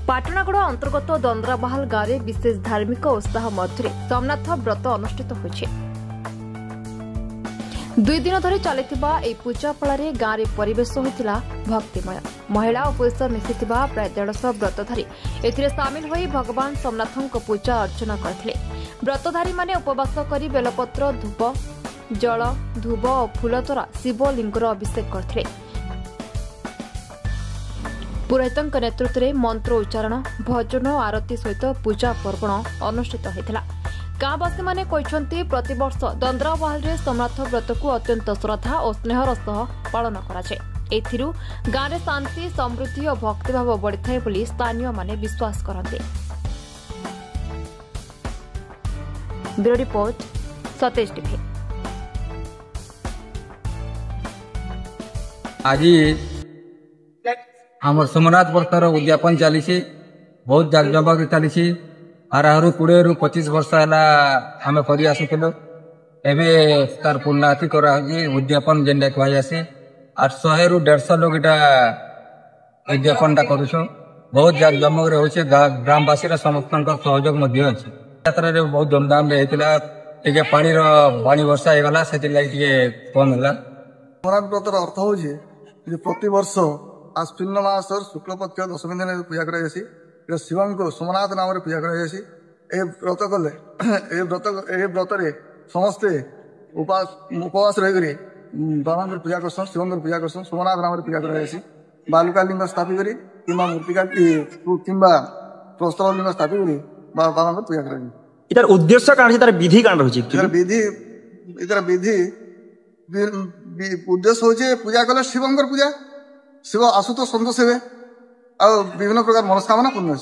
पाटणागड़ अंतर्गत दंद्राबाहाल गाँव में विशेष धार्मिक उत्साह मध्य सोमनाथ व्रत अनुष्ठित होइछे। 2 दिन धरी चलिथिबा एई पूजा फल गाँव में परिवेश होइतिला भक्तिमय। महिला और पुरुष मिशिथिबा प्राय 150 व्रतधारी एथिरे सामिल होई भगवान सोमनाथଙ୍କ पूजा अर्चना करथिले। व्रतधारी माने उपवास करी बेलपत्र धूप जल धूप और फूल द्वारा शिवलिंगर अभिषेक करथिले। पुरोहितଙ୍କ नेतृत्व में मंत्र उच्चारण भजन और आरती सहित पूजा पर्वण अनुष्ठित होता। गाँवासी मैंने कहते प्रतिवर्ष दंद्राबाहाल सोमनाथ व्रत को अत्यंत श्रद्धा और स्नेहर सह पालन कराए। गाँव में शांति समृद्धि और भक्तिभाव बढ़ी थाए बोली स्थानीय माने विश्वास करते। Bureau report Satej TV. आज आम सोमनाथ व्रतर उद्यापन चली बहुत जाकजमक चली। हाराहारू 20 ରୁ 25 वर्ष है आम कर आसुलु। एवं तार पूर्णाति कर उद्यापन जेनटा कहुसी 100 ରୁ 150 लोग इटा उद्यापन करुँ। बहुत जाकजमक होचे। ग्रामवासी समस्त सहयोग यात्रा बहुत धूमधाम होता। पानी वर्षा होगला से कम है। सोमनाथ व्रतर अर्थ हूँ प्रति वर्ष आश्विन मास शुक्ल पक्ष दशमी दिन पूजा करासी। शिव को सोमनाथ नाम पूजा करासी। व्रत कले व्रत समस्ते उपवास रही बाबा पूजा करसन शिव पूजा करसन सोमनाथ नाम पूजा करासी। बालुका लिंग स्थापित करी मूर्तिका किंबा प्रस्तर लिंग स्थापित करी बाबा पूजा कराई। इधर उद्देश्य कारण से विधि कारण रही विधि उद्देश्य हूँ पूजा कले शिव पूजा शिव आशुतोष सन्तोष हे आ विभिन्न प्रकार मनस्कामना पूर्ण।